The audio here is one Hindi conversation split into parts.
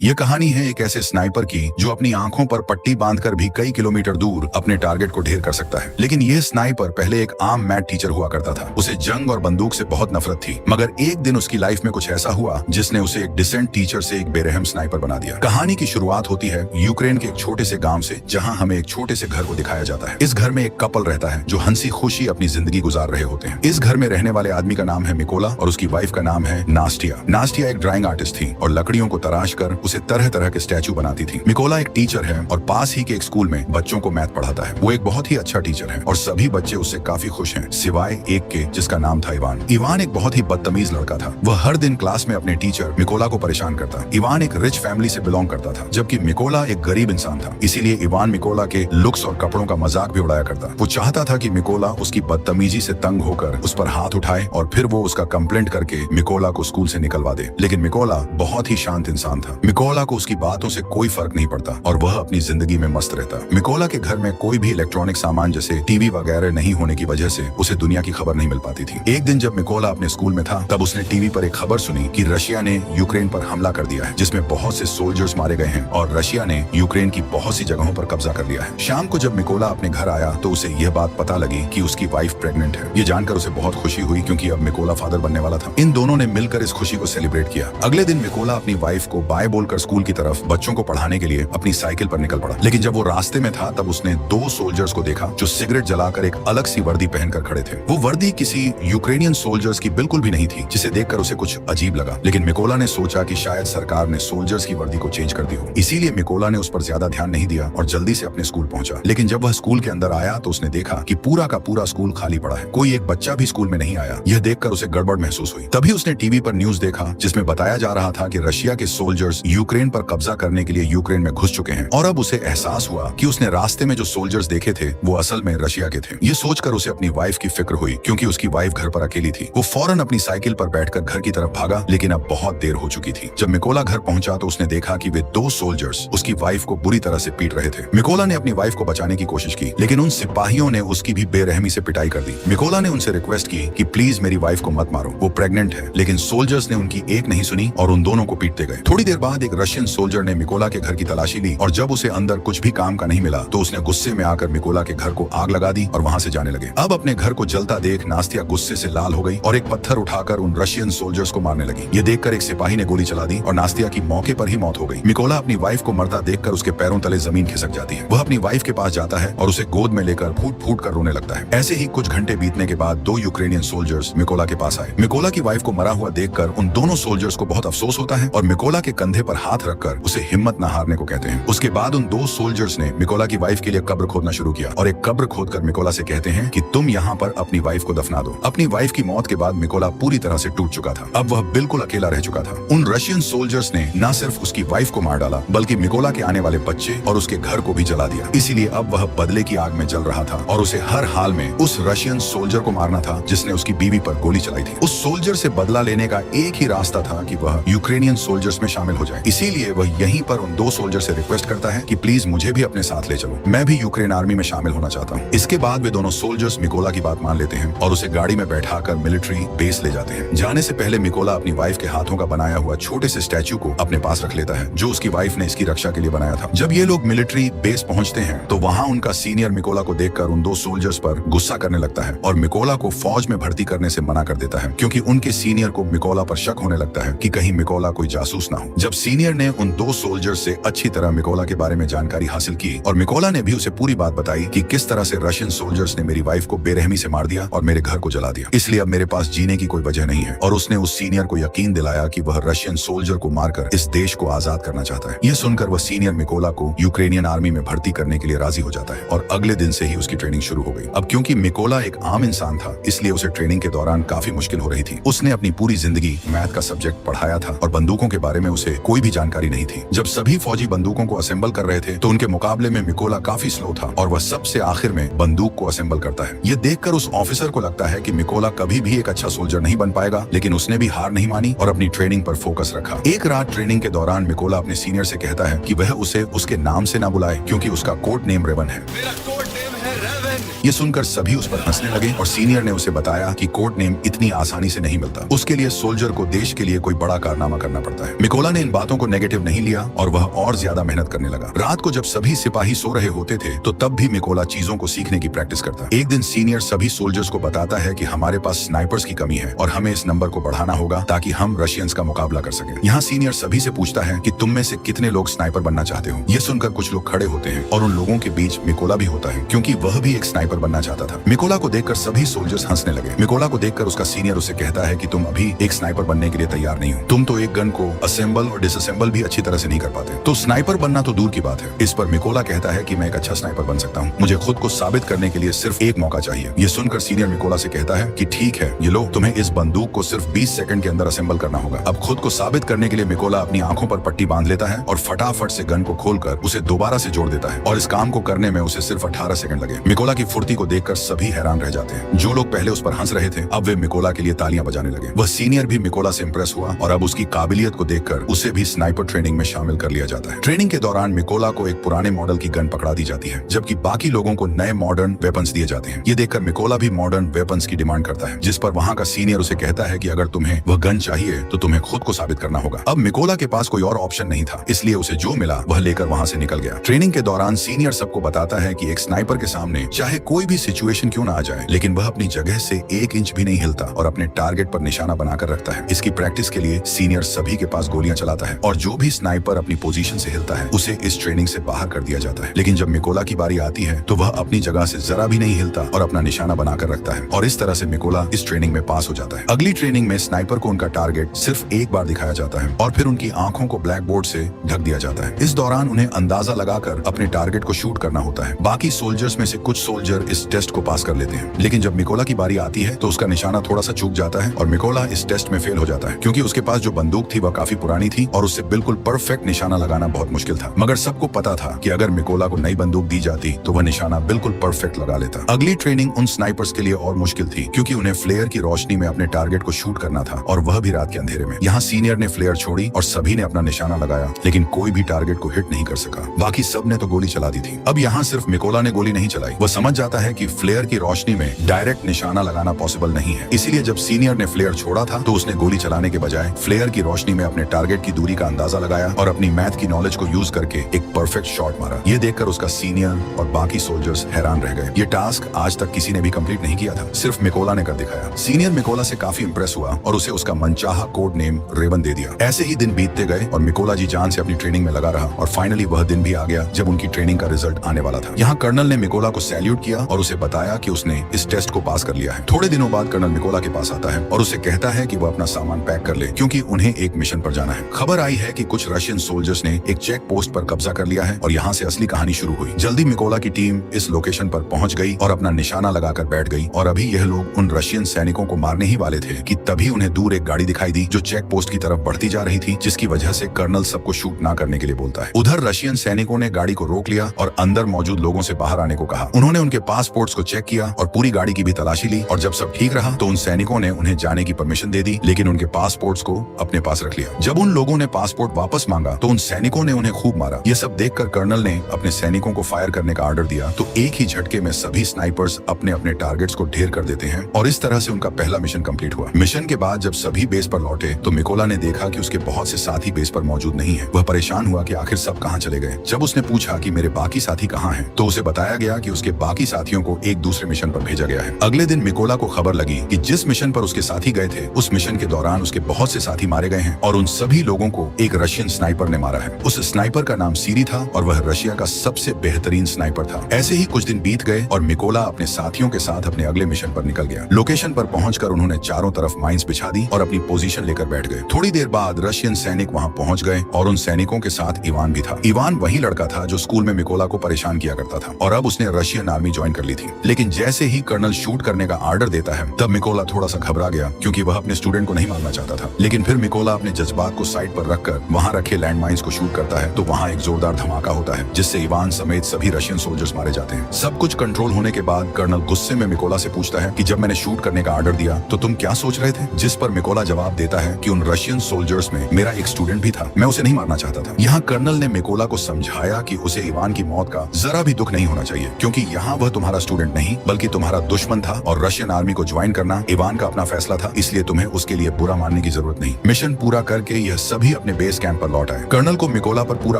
ये कहानी है एक ऐसे स्नाइपर की जो अपनी आंखों पर पट्टी बांधकर भी कई किलोमीटर दूर अपने टारगेट को ढेर कर सकता है। लेकिन यह स्नाइपर पहले एक आम मैथ टीचर हुआ करता था। उसे जंग और बंदूक से बहुत नफरत थी, मगर एक दिन उसकी लाइफ में कुछ ऐसा हुआ जिसने उसे एक डिसेंट टीचर से एक बेरहम स्नाइपर बना दिया। कहानी की शुरुआत होती है यूक्रेन के एक छोटे से गाँव से, जहाँ हमें एक छोटे से घर को दिखाया जाता है। इस घर में एक कपल रहता है जो हंसी खुशी अपनी जिंदगी गुजार रहे होते हैं। इस घर में रहने वाले आदमी का नाम है मिकोला और उसकी वाइफ का नाम है नास्टिया। नास्टिया एक ड्राइंग आर्टिस्ट थी और लकड़ियों को तराश कर उसे तरह तरह के स्टैचू बनाती थी। मिकोला एक टीचर है और पास ही के एक स्कूल में बच्चों को मैथ पढ़ाता है। वो एक बहुत ही अच्छा टीचर है और सभी बच्चे उससे काफी खुश हैं, सिवाय एक के जिसका नाम था इवान। इवान एक बहुत ही बदतमीज लड़का था। वह हर दिन क्लास में अपने टीचर मिकोला को परेशान करता। इवान एक रिच फैमिली से बिलोंग करता था, जबकि मिकोला एक गरीब इंसान था। इसीलिए इवान मिकोला के लुक्स और कपड़ों का मजाक भी उड़ाया करता। वो चाहता था कि मिकोला उसकी बदतमीजी से तंग होकर उस पर हाथ उठाए और फिर वो उसका कंप्लेंट करके मिकोला को स्कूल से निकलवा दे। लेकिन मिकोला बहुत ही शांत इंसान था। मिकोला को उसकी बातों से कोई फर्क नहीं पड़ता और वह अपनी जिंदगी में मस्त रहता। मिकोला के घर में कोई भी इलेक्ट्रॉनिक सामान जैसे टीवी वगैरह नहीं होने की वजह से उसे दुनिया की खबर नहीं मिल पाती थी। एक दिन जब मिकोला अपने स्कूल में था, तब उसने टीवी पर एक खबर सुनी कि रशिया ने यूक्रेन पर हमला कर दिया है, जिसमें बहुत से सोल्जर्स मारे गए हैं और रशिया ने यूक्रेन की बहुत सी जगहों पर कब्जा कर लिया है। शाम को जब मिकोला अपने घर आया तो उसे यह बात पता लगी कि उसकी वाइफ प्रेग्नेंट है। ये जानकर उसे बहुत खुशी हुई क्योंकि अब मिकोला फादर बनने वाला था। इन दोनों ने मिलकर इस खुशी को सेलिब्रेट किया। अगले दिन मिकोला अपनी वाइफ को बाय बोलकर स्कूल की तरफ बच्चों को पढ़ाने के लिए अपनी साइकिल पर निकल पड़ा। लेकिन जब वो रास्ते में था तब उसने दो सोल्जर्स को देखा जो सिगरेट जलाकर एक अलग सी वर्दी पहनकर खड़े थे। वो वर्दी किसी यूक्रेनियन सोल्जर्स की बिल्कुल भी नहीं थी, जिसे देखकर उसे कुछ अजीब लगा। लेकिन मिकोला ने सोचा कि शायद सरकार ने सोल्जर्स की वर्दी को चेंज कर दी हो, इसीलिए मिकोला ने उस पर ज्यादा ध्यान नहीं दिया और जल्दी से अपने स्कूल पहुंचा। लेकिन जब वह स्कूल के अंदर आया तो उसने देखा कि पूरा का पूरा स्कूल खाली पड़ा है। कोई एक बच्चा भी स्कूल में नहीं आया। यह देखकर उसे गड़बड़ महसूस हुई। तभी उसने टीवी पर न्यूज देखा जिसमें बताया जा रहा था कि रशिया के सोल्जर्स यूक्रेन पर कब्जा करने के लिए यूक्रेन में घुस चुके हैं। और अब उसे एहसास हुआ कि उसने रास्ते में जो सोल्जर्स देखे थे वो असल में रशिया के थे। ये सोचकर उसे अपनी वाइफ की फिक्र हुई, क्योंकि उसकी वाइफ घर पर अकेली थी। वो फौरन अपनी साइकिल पर बैठकर घर की तरफ भागा, लेकिन अब बहुत देर हो चुकी थी। जब मिकोला घर पहुंचा तो उसने देखा कि वे दो सोल्जर्स उसकी वाइफ को बुरी तरह से पीट रहे थे। मिकोला ने अपनी वाइफ को बचाने की कोशिश की, लेकिन उन सिपाहियों ने उसकी भी बेरहमी से पिटाई कर दी। मिकोला ने उनसे रिक्वेस्ट की कि प्लीज मेरी वाइफ को मत मारो, वो प्रेग्नेंट है। लेकिन सोल्जर्स ने उनकी एक नहीं सुनी और उन दोनों को पीटते गए। थोड़ी देर बाद एक रशियन सोल्जर ने मिकोला के घर की तलाशी ली और जब उसे अंदर कुछ भी काम का नहीं मिला तो उसने गुस्से में आकर मिकोला के घर को आग लगा दी और वहां से जाने लगे। अब अपने घर को जलता देख नास्तिया गुस्से से लाल हो गई और एक पत्थर उठाकर उन रशियन सोल्जर्स को मारने लगी। ये देखकर एक सिपाही ने गोली चला दी और नास्तिया की मौके पर ही मौत हो गई। मिकोला अपनी वाइफ को मरता देखकर उसके पैरों तले जमीन खिसक जाती है। वह अपनी वाइफ के पास जाता है और उसे गोद में लेकर फूट फूट कर रोने लगता है। ऐसे ही कुछ घंटे बीतने के बाद दो यूक्रेनियन सोल्जर्स मिकोला के पास आए। मिकोला की वाइफ को मरा हुआ देखकर उन दोनों सोल्जर्स को बहुत अफसोस होता है और मिकोला के कंधे पर हाथ रखकर उसे हिम्मत न हारने को कहते हैं। उसके बाद उन दो सोल्जर्स ने मिकोला की वाइफ के लिए कब्र खोदना शुरू किया और एक कब्र खोदकर मिकोला से कहते हैं कि तुम यहाँ पर अपनी वाइफ को दफना दो। अपनी वाइफ की मौत के बाद मिकोला पूरी तरह से टूट चुका था। अब वह बिल्कुल अकेला रह चुका था। उन रशियन सोल्जर्स ने न सिर्फ उसकी वाइफ को मार डाला, बल्कि मिकोला के आने वाले बच्चे और उसके घर को भी जला दिया। इसीलिए अब वह बदले की आग में जल रहा था और उसे हर हाल में उस रशियन सोल्जर को मारना था जिसने उसकी बीवी पर गोली चलाई थी। उस सोल्जर से बदला लेने का एक ही रास्ता था कि वह यूक्रेनियन सोल्जर्स में शामिल हो जाए। इसीलिए वह यहीं पर उन दो सोल्जर से रिक्वेस्ट करता है कि प्लीज मुझे भी अपने साथ ले चलो, मैं भी यूक्रेन आर्मी में शामिल होना चाहता हूँ। इसके बाद वे दोनों सोल्जर्स मिकोला की बात मान लेते हैं और उसे गाड़ी में बैठाकर मिलिट्री बेस ले जाते हैं। जाने से पहले मिकोला अपनी वाइफ के हाथों का बनाया हुआ छोटे से स्टैचू को अपने पास रख लेता है, जो उसकी वाइफ ने इसकी रक्षा के लिए बनाया था। जब ये लोग मिलिट्री बेस पहुंचते हैं तो वहां उनका सीनियर मिकोला को देखकर उन दो सोल्जर्स पर गुस्सा करने लगता है और मिकोला को फौज में भर्ती करने से मना कर देता है, क्योंकि उनके सीनियर को मिकोला पर शक होने लगता है कि कहीं मिकोला कोई जासूस ना हो। जब सीनियर ने उन दो सोल्जर्स से अच्छी तरह मिकोला के बारे में जानकारी हासिल की और मिकोला ने भी उसे पूरी बात बताई कि किस तरह से रशियन सोल्जर्स ने मेरी वाइफ को बेरहमी से मार दिया और मेरे घर को जला दिया, इसलिए अब मेरे पास जीने की कोई वजह नहीं है। और उसने उस सीनियर को यकीन दिलाया कि वह रशियन सोल्जर को मारकर इस देश को आजाद करना चाहता है। यह सुनकर वह सीनियर मिकोला को यूक्रेनियन आर्मी में भर्ती करने के लिए राजी हो जाता है और अगले दिन से ही उसकी ट्रेनिंग शुरू हो गई। अब क्योंकि मिकोला एक आम इंसान था, इसलिए उसे ट्रेनिंग के दौरान काफी मुश्किल हो रही थी। उसने अपनी पूरी जिंदगी मैथ का सब्जेक्ट पढ़ाया था और बंदूकों के बारे में उसे कोई भी जानकारी नहीं थी। जब सभी फौजी बंदूकों को असेंबल कर रहे थे तो उनके मुकाबले में मिकोला काफी स्लो था और वह सबसे आखिर में बंदूक को असेंबल करता है। यह देखकर उस ऑफिसर को लगता है कि मिकोला कभी भी एक अच्छा सोल्जर नहीं बन पाएगा, लेकिन उसने भी हार नहीं मानी और अपनी ट्रेनिंग पर फोकस रखा। एक रात ट्रेनिंग के दौरान मिकोला अपने सीनियर से कहता है कि वह उसे उसके नाम से ना बुलाए, क्योंकि उसका कोड नेम रेवन है। मेरा कोड नेम है रेवन। ये सुनकर सभी उस पर हंसने लगे और सीनियर ने उसे बताया कि कोड नेम इतनी आसानी से नहीं मिलता, उसके लिए सोल्जर को देश के लिए कोई बड़ा कारनामा करना पड़ता है। मिकोला ने इन बातों को नेगेटिव नहीं लिया और वह और ज्यादा मेहनत करने लगा। रात को जब सभी सिपाही सो रहे होते थे तो तब भी मिकोला चीजों को सीखने की प्रैक्टिस करता। एक दिन सीनियर सभी सोल्जर्स को बताता है कि हमारे पास स्नाइपर्स की कमी है और हमें इस नंबर को बढ़ाना होगा ताकि हम रशियंस का मुकाबला कर सकें। यहाँ सीनियर सभी से पूछता है कि तुम में से कितने लोग स्नाइपर बनना चाहते हो। ये सुनकर कुछ लोग खड़े होते हैं और उन लोगों के बीच मिकोला भी होता है क्योंकि वह भी एक स्नाइपर बनना चाहता था। मिकोला को देखकर सभी सोल्जर्स हंसने लगे। मिकोला को देखकर उसका सीनियर उसे कहता है कि तुम अभी एक स्नाइपर बनने के लिए तैयार नहीं हो, तुम तो एक गन को असेंबल और डिसअसेंबल भी अच्छी तरह से नहीं कर पाते, तो स्नाइपर बनना तो दूर की बात है। इस पर मिकोला कहता है कि मैं एक अच्छा स्नाइपर बन सकता हूँ, मुझे खुद को साबित करने के लिए सिर्फ एक मौका चाहिए। ये सुनकर सीनियर मिकोला से कहता है कि ठीक है, ये लो, तुम्हें इस बंदूक को सिर्फ 20 सेकंड के अंदर असेंबल करना होगा। अब खुद को साबित करने के लिए मिकोला अपनी आंखों पर पट्टी बांध लेता है और फटाफट से गन को खोलकर उसे दोबारा से जोड़ देता है और इस काम को करने में उसे सिर्फ 18 सेकंड लगे। मिकोला की फुर्ती को देखकर सभी हैरान रह जाते हैं। जो लोग पहले उस पर हंस रहे थे अब वे मिकोला के लिए तालियां बजाने लगे। वह सीनियर भी मिकोला से इंप्रेस हुआ और अब उसकी काबिलियत को देखकर उसे भी स्नाइपर ट्रेनिंग में शामिल कर लिया जाता है। ट्रेनिंग के दौरान मिकोला को एक पुराने मॉडल की गन पकड़ा दी जाती है जबकि बाकी लोगों को नए मॉडर्न वेपन्स दिए जाते हैं। ये देखकर मिकोला भी मॉडर्न वेपन्स की डिमांड करता है, जिस पर वहाँ का सीनियर उसे कहता है कि अगर तुम्हें वह गन चाहिए तो तुम्हें खुद को साबित करना होगा। अब मिकोला के पास कोई और ऑप्शन नहीं था, इसलिए उसे जो मिला वह लेकर वहाँ से निकल गया। ट्रेनिंग के दौरान सीनियर सबको बताता है कि एक स्नाइपर के सामने चाहे कोई भी सिचुएशन क्यों ना आ जाए, लेकिन वह अपनी जगह से 1 इंच भी नहीं हिलता और अपने टारगेट पर निशाना बनाकर रखता है। इसकी प्रैक्टिस के लिए सीनियर सभी के पास गोलियां चलाता है और जो भी स्नाइपर अपनी पोजीशन से हिलता है उसे इस ट्रेनिंग से बाहर कर दिया जाता है। लेकिन जब मिकोला की बारी आती है तो वह अपनी जगह से जरा भी नहीं हिलता और अपना निशाना बनाकर रखता है और इस तरह से मिकोला इस ट्रेनिंग में पास हो जाता है। अगली ट्रेनिंग में स्नाइपर को उनका टारगेट सिर्फ एक बार दिखाया जाता है और फिर उनकी आंखों को ब्लैक बोर्ड से ढक दिया जाता है। इस दौरान उन्हें अंदाजा लगाकर अपने टारगेट को शूट करना होता है। बाकी सोल्जर्स में से कुछ सोल्जर इस टेस्ट को पास कर लेते हैं, लेकिन जब मिकोला की बारी आती है तो उसका निशाना थोड़ा सा चूक जाता है और मिकोला इस टेस्ट में फेल हो जाता है क्योंकि उसके पास जो बंदूक थी वह काफी पुरानी थी और उससे बिल्कुल परफेक्ट निशाना लगाना बहुत मुश्किल था। मगर सबको पता था कि अगर मिकोला को नई बंदूक दी जाती तो वह निशाना बिल्कुल परफेक्ट लगा लेता। अगली ट्रेनिंग उन स्नाइपर्स के लिए और मुश्किल थी क्योंकि उन्हें फ्लेयर की रोशनी में अपने टारगेट को शूट करना था और वह भी रात के अंधेरे में। यहाँ सीनियर ने फ्लेयर छोड़ी और सभी ने अपना निशाना लगाया, लेकिन कोई भी टारगेट को हिट नहीं कर सका। बाकी सब ने तो गोली चला दी थी। अब यहाँ सिर्फ मिकोला ने गोली नहीं चलाई, वह समझ जाता है कि फ्लेयर की रोशनी में डायरेक्ट निशाना लगाना पॉसिबल नहीं है। इसीलिए जब सीनियर ने फ्लेयर छोड़ा था तो उसने गोली चलाने के बजाय फ्लेयर की रोशनी में अपने टारगेट की दूरी का अंदाजा लगाया और अपनी मैथ की नॉलेज को यूज करके एक परफेक्ट शॉट मारा। ये देखकर उसका सीनियर और बाकी सोल्जर्स हैरान रह गए। ये टास्क आज तक किसी ने भी कंप्लीट नहीं किया था, सिर्फ मिकोला ने कर दिखाया। सीनियर मिकोला से काफी इंप्रेस हुआ और उसे उसका मनचाहा कोड नेम रेवन दे दिया। ऐसे ही दिन बीतते गए और मिकोला जी जान से अपनी ट्रेनिंग में लगा रहा और फाइनली वह दिन भी आ गया जब उनकी ट्रेनिंग का रिजल्ट आने वाला था। यहाँ कर्नल ने मिकोला को सैल्यूट किया और उसे बताया कि उसने इस टेस्ट को पास कर लिया है। थोड़े दिनों बाद कर्नल मिकोला के पास आता है और उसे कहता है कि वह अपना सामान पैक कर ले क्योंकि उन्हें एक मिशन पर जाना है। खबर आई है कि कुछ रशियन सोल्जर्स ने एक चेक पोस्ट पर कब्जा कर लिया है और यहाँ से असली कहानी शुरू हुई। जल्दी मिकोला की टीम इस लोकेशन पर पहुंच गई और अपना निशाना लगाकर बैठ गई और अभी यह लोग उन रशियन सैनिकों को मारने ही वाले थे कि तभी उन्हें दूर एक गाड़ी दिखाई दी जो चेक पोस्ट की तरफ बढ़ती जा रही थी, जिसकी वजह से कर्नल सबको शूट ना करने के लिए बोलता है। उधर रशियन सैनिकों ने गाड़ी को रोक लिया और अंदर मौजूद लोगों से बाहर आने को कहा। उन्होंने उनके पासपोर्ट्स को चेक किया और पूरी गाड़ी की भी तलाशी ली और जब सब ठीक रहा तो उन सैनिकों ने उन्हें जाने की परमिशन दे दी, लेकिन उनके पासपोर्ट्स को अपने पास रख लिया। जब उन लोगों ने पासपोर्ट वापस मांगा तो उन सैनिकों ने उन्हें खूब मारा। ये सब देखकर कर्नल ने अपने सैनिकों को फायर करने का ऑर्डर दिया तो एक ही झटके में सभी स्नाइपर्स अपने अपने टारगेट्स को ढेर कर देते हैं और इस तरह से उनका पहला मिशन कंप्लीट हुआ। मिशन के बाद जब सभी बेस पर लौटे तो मिकोला ने देखा कि उसके बहुत से साथी बेस पर मौजूद नहीं है। वह परेशान हुआ कि आखिर सब कहाँ चले गए। जब उसने पूछा कि मेरे बाकी साथी कहाँ हैं, तो उसे बताया गया कि उसके बाकी साथियों को एक दूसरे मिशन पर भेजा गया है। अगले दिन मिकोला को खबर लगी कि जिस मिशन पर उसके साथी गए थे उस मिशन के दौरान उसके बहुत से साथी मारे गए हैं और उन सभी लोगों को एक रशियन स्नाइपर ने मारा है। उस स्नाइपर का नाम सीरी था और वह रशिया का सबसे बेहतरीन स्नाइपर था। ऐसे ही कुछ दिन बीत गए और मिकोला अपने साथियों के साथ अपने अगले मिशन पर निकल गया। लोकेशन पर पहुंचकर उन्होंने चारों तरफ माइंस बिछा दी और अपनी पोजीशन लेकर बैठ गए। थोड़ी देर बाद रशियन सैनिक वहां पहुंच गए और उन सैनिकों के साथ इवान भी था। इवान वही लड़का था जो स्कूल में मिकोला को परेशान किया करता था और अब उसने रशियन आर्मी ज्वाइन कर ली थी। लेकिन जैसे ही कर्नल शूट करने का ऑर्डर देता है तब मिकोला थोड़ा सा घबरा गया क्योंकि वह अपने स्टूडेंट को नहीं मारना चाहता था। लेकिन फिर मिकोला अपने जज्बात को साइड पर रखकर वहां रखे लैंडमाइंस को शूट करता है तो वहां एक जोरदार धमाका होता है जिससे इवान समेत सभी रशियन सोल्जर्स मारे जाते हैं। सब कुछ कंट्रोल होने के बाद कर्नल गुस्से में मिकोला से पूछता है कि जब मैंने शूट करने का ऑर्डर दिया तो तुम क्या सोच रहे थे, जिस पर मिकोला जवाब देता है कि उन रशियन सोल्जर्स में मेरा एक स्टूडेंट भी था, मैं उसे नहीं मारना चाहता था। यहाँ कर्नल ने मिकोला को समझाया कि उसे इवान की मौत का जरा भी दुख नहीं होना चाहिए क्योंकि यहाँ वह तुम्हारा स्टूडेंट नहीं बल्कि तुम्हारा दुश्मन था और रशियन आर्मी को ज्वाइन करना इवान का अपना फैसला था, इसलिए तुम्हें उसके लिए बुरा मानने की जरूरत नहीं। मिशन पूरा करके यह सभी अपने बेस कैंप पर लौट आए। कर्नल को मिकोला पर पूरा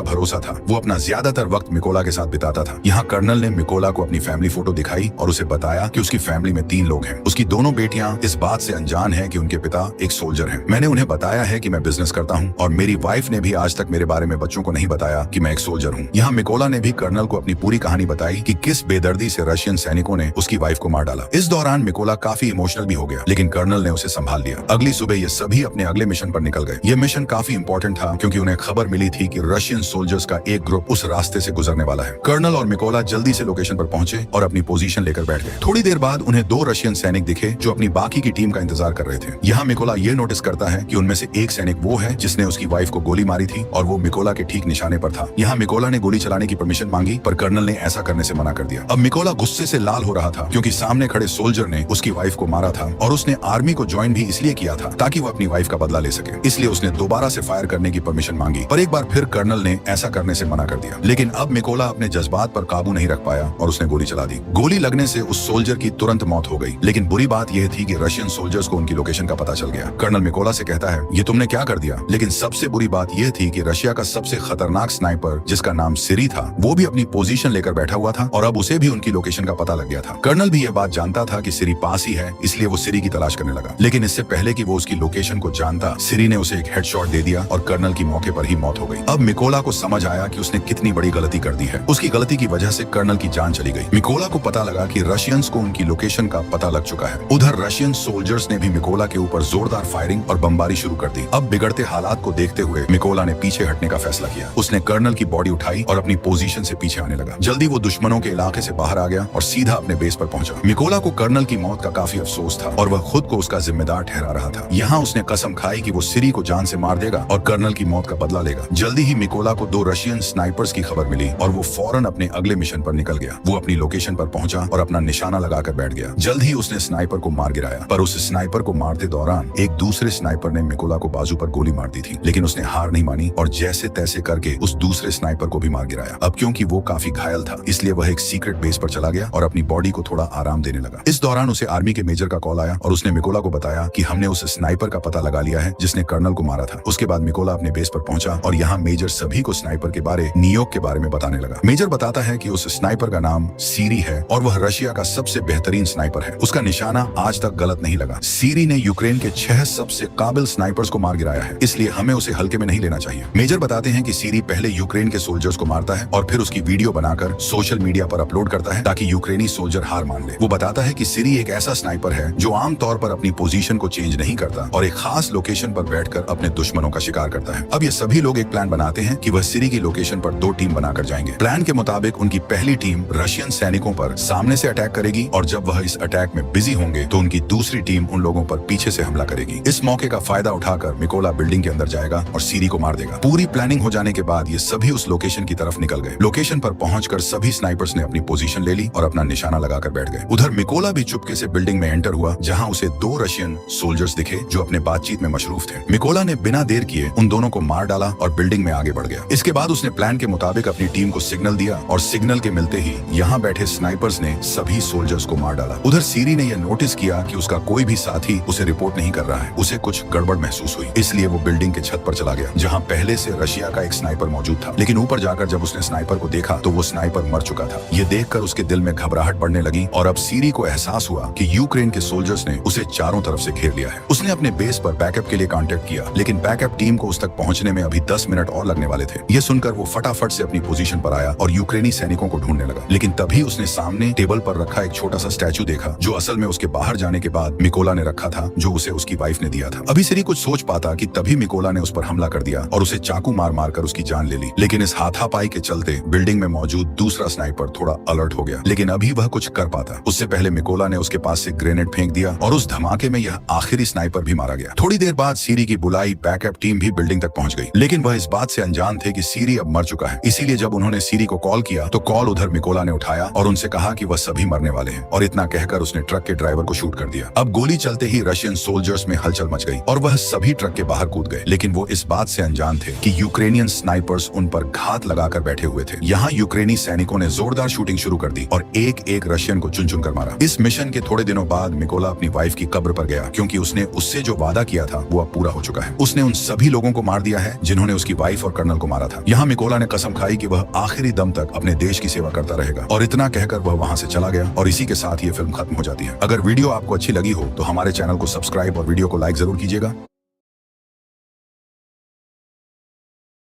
भरोसा था। वो अपना ज्यादातर वक्त मिकोला के साथ बिताता था। यहाँ कर्नल ने मिकोला को अपनी फैमिली फोटो दिखाई और उसे बताया कि उसकी फैमिली में 3 लोग हैं। उसकी दोनों बेटियां इस बात से अनजान है कि उनके पिता एक सोल्जर हैं। मैंने उन्हें बताया है कि मैं बिजनेस करता हूँ और मेरी वाइफ ने भी आज तक मेरे बारे में बच्चों को नहीं बताया कि मैं एक सोल्जर हूँ। यहाँ मिकोला ने भी कर्नल को अपनी पूरी कहानी बताई कि किस बेदर्दी से रशियन सैनिकों ने उसकी वाइफ को मार डाला। इस दौरान मिकोला काफी इमोशनल भी हो गया, लेकिन कर्नल ने उसे संभाल लिया। अगली सुबह ये सभी अपने अगले मिशन पर निकल गए। ये मिशन काफी इंपॉर्टेंट था क्योंकि उन्हें खबर मिली थी कि रशियन सोल्जर्स का एक ग्रुप उस रास्ते से गुजरने वाला है। कर्नल और मिकोला जल्दी से लोकेशन पर पहुंचे और अपनी पोजीशन लेकर बैठ गए। थोड़ी देर बाद उन्हें 2 रशियन सैनिक दिखे जो अपनी बाकी की टीम का इंतजार कर रहे थे। यहाँ मिकोला ये नोटिस करता है कि उनमें से एक सैनिक वो है जिसने उसकी वाइफ को गोली मारी थी और वो मिकोला के ठीक निशाने पर था। यहाँ मिकोला ने गोली चलाने की परमिशन मांगी पर कर्नल ने ऐसा करने से मना कर दिया। अब मिकोला गुस्से से लाल हो रहा था क्योंकि सामने खड़े सोल्जर ने उसकी वाइफ को मारा था और उसने आर्मी को ज्वाइन भी इसलिए किया था ताकि वो अपनी वाइफ का बदला ले सके। इसलिए उसने दोबारा से फायर करने की परमिशन मांगी पर एक बार फिर कर्नल ने ऐसा करने से मना कर दिया। लेकिन अब मिकोला अपने जज्बात पर काबू नहीं रख पाया और उसने गोली चला दी। गोली लगने से उस सोल्जर की तुरंत मौत हो गई। लेकिन बुरी बात यह थी कि रशियन सोल्जर्स को उनकी लोकेशन का पता चल गया। कर्नल मिकोला से कहता है, ये तुमने क्या कर दिया? लेकिन सबसे बुरी बात यह थी कि रशिया का सबसे खतरनाक स्नाइपर जिसका नाम सिरी था वो भी अपनी पोजीशन लेकर बैठा हुआ था और अब उसे भी उनकी लोकेशन का पता लग गया था। कर्नल भी यह बात जानता था कि सिरी पास ही है, इसलिए वो सिरी की तलाश करने लगा। लेकिन इससे पहले कि वो उसकी लोकेशन को जानता, सिरी ने उसे एक हेडशॉट दे दिया और कर्नल की मौके पर ही मौत हो गई। अब मिकोला को समझ आया कि उसने कितनी बड़ी गलती कर दी है। उसकी गलती की वजह से कर्नल की जान चली गई। मिकोला को पता लगा कि रशियंस को उनकी लोकेशन का पता लग चुका है। उधर रशियन सोल्जर्स ने भी मिकोला के ऊपर जोरदार फायरिंग और बमबारी शुरू कर दी। अब बिगड़ते हालात को देखते हुए मिकोला ने पीछे हटने का फैसला किया। उसने कर्नल की बॉडी उठाई और अपनी पोजीशन से पीछे आने लगा। जल्दी वो दुश्मनों के इलाके से बाहर आ गया और सीधा अपने बेस पर पहुंचा। मिकोला को कर्नल की मौत का काफी अफसोस था और वह खुद को उसका जिम्मेदार ठहरा रहा था। यहाँ उसने कसम खाई कि वो सिरी को जान से मार देगा और कर्नल की मौत का बदला लेगा। जल्दी ही मिकोला को 2 रशियन स्नाइपर्स की खबर मिली और वो फौरन अपने अगले मिशन पर निकल गया। वो अपनी लोकेशन पर पहुंचा और अपना निशाना लगाकर बैठ गया। जल्द ही उसने स्नाइपर को मार गिराया, पर उस स्नाइपर को मारते दौरान एक दूसरे स्नाइपर ने मिकोला को बाजू पर गोली मार दी थी। लेकिन उसने हार नहीं मानी और जैसे तैसे करके उस दूसरे स्नाइपर को भी मार गिराया। अब क्योंकि वो काफी घायल था इसलिए वह एक सीक्रेट बेस पर चला गया और अपनी बॉडी को थोड़ा आराम देने लगा। इस दौरान उसे आर्मी के मेजर का कॉल आया और उसने मिकोला को बताया कि हमने उस स्नाइपर का पता लगा लिया है जिसने कर्नल को मारा था। उसके बाद मिकोला अपने बेस पर पहुंचा और यहाँ मेजर सभी को स्नाइपर के बारे, नियोग के बारे में बताने लगा। मेजर बताता है कि उस स्नाइपर का नाम सीरी है और वह रशिया का सबसे बेहतरीन स्नाइपर है। उसका निशाना आज तक गलत नहीं लगा। सीरी ने यूक्रेन के 6 सबसे काबिल स्नाइपर्स को मार गिराया है, इसलिए हमें उसे हल्के में नहीं लेना चाहिए। मेजर बताते हैं कि सीरी पहले यूक्रेन के सोल्जर्स को मारता है और फिर उसकी वीडियो बनाकर सोशल मीडिया पर अपलोड करता है ताकि यूक्रेनी सोल्जर हार मान ले। वो बताता है कि सीरी एक ऐसा स्नाइपर है जो आमतौर पर अपनी पोजीशन को चेंज नहीं करता और एक खास लोकेशन पर बैठकर अपने दुश्मनों का शिकार करता है। अब ये सभी लोग एक प्लान बनाते हैं कि वह सीरी की लोकेशन पर 2 टीम बनाकर जाएंगे। प्लान के मुताबिक उनकी पहली टीम रशियन सैनिकों पर सामने से अटैक करेगी और जब वह इस अटैक में बिजी होंगे तो उनकी दूसरी टीम उन लोगों पर पीछे से हमला करेगी। इस मौके का फायदा उठाकर मिकोला बिल्डिंग के अंदर जाएगा और सीरी को मार देगा। पूरी प्लानिंग हो जाने के बाद ये सभी उस लोकेशन की तरफ निकल गए। लोकेशन पर पहुंचकर सभी स्नाइपर्स ने अपनी पोजीशन ले ली और अपना निशाना लगाकर बैठ गए। उधर मिकोला भी चुपके से बिल्डिंग में एंटर हुआ जहां उसे 2 रशियन सोल्जर्स दिखे जो अपने बातचीत में मशरूफ थे। मिकोला ने बिना देर किए उन दोनों को मार डाला और बिल्डिंग में आगे बढ़ गया। इसके बाद उसने प्लान के मुताबिक अपनी टीम को सिग्नल दिया और सिग्नल के मिलते ही यहाँ बैठे स्नाइपर्स ने सभी सोल्जर्स को मार डाला। उधर सीरी ने यह नोटिस किया कि उसका कोई भी साथी उसे रिपोर्ट नहीं कर रहा है। उसे कुछ गड़बड़ महसूस हुई, इसलिए वो बिल्डिंग के छत पर चला गया जहाँ पहले से रशिया का एक स्नाइपर मौजूद था। लेकिन ऊपर जाकर जब उसने स्नाइपर को देखा तो वो स्नाइपर मर चुका था। ये देखकर उसके दिल में घबराहट बढ़ने लगी और अब सीरी को एहसास हुआ कि यूक्रेन के सोल्जर्स ने उसे चारों तरफ से घेर लिया है। उसने अपने बेस पर बैकअप के लिए कांटेक्ट किया, लेकिन बैकअप टीम को उस तक पहुंचने में अभी 10 मिनट और लगने वाले थे। ये सुनकर वो फटाफट से अपनी पोजीशन पर आया और यूक्रेनी सैनिकों को ढूंढने लगा। लेकिन तभी उसने सामने टेबल पर रखा एक छोटा सा स्टैचू देखा जो असल में उसके बाहर जाने के बाद मिकोला ने रखा था, जो उसे उसकी वाइफ ने दिया था। अभी सीरी कुछ सोच पाता कि तभी मिकोला ने उस पर हमला कर दिया और उसे चाकू मार मार कर उसकी जान ले ली। लेकिन इस हाथापाई के चलते बिल्डिंग में मौजूद दूसरा स्नाइपर थोड़ा अलर्ट हो गया, लेकिन अभी वह कुछ कर पाता उससे पहले मिकोला ने उसके पास से ग्रेनेड फेंक दिया और उस धमाके में यह आखिरी स्नाइपर भी मारा गया। थोड़ी देर बाद सीरी की बुलाई बैकअप टीम भी बिल्डिंग तक पहुंच गई, लेकिन वह इस बात से अनजान थे कि सीरी अब मर चुका है। इसीलिए जब उन्होंने सीरी को कॉल किया तो कॉल उधर मिकोला ने उठाया और उनसे कहा कि वह सभी मरने वाले हैं और इतना कहकर उसने ट्रक के ड्राइवर को शूट कर दिया। अब गोली चलते ही रशियन सोल्जर्स में हलचल मच गई और वह सभी ट्रक के बाहर कूद गए, लेकिन वो इस बात से अनजान थे कि यूक्रेनियन स्नाइपर्स उन पर घात लगाकर बैठे हुए थे। यहाँ यूक्रेनी सैनिकों ने जोर जोरदार शूटिंग शुरू कर दी और एक एक रशियन को चुन चुन कर मारा। इस मिशन के थोड़े दिनों बाद मिकोला अपनी वाइफ की कब्र पर गया, क्योंकि उसने उससे जो वादा किया था वो अब पूरा हो चुका है। उसने उन सभी लोगों को मार दिया है जिन्होंने उसकी वाइफ और कर्नल को मारा था। यहाँ मिकोला ने कसम खाई कि वह आखिरी दम तक अपने देश की सेवा करता रहेगा, और इतना कहकर वह वहां से चला गया और इसी के साथ ये फिल्म खत्म हो जाती है। अगर वीडियो आपको अच्छी लगी हो तो हमारे चैनल को सब्सक्राइब और वीडियो को लाइक जरूर कीजिएगा।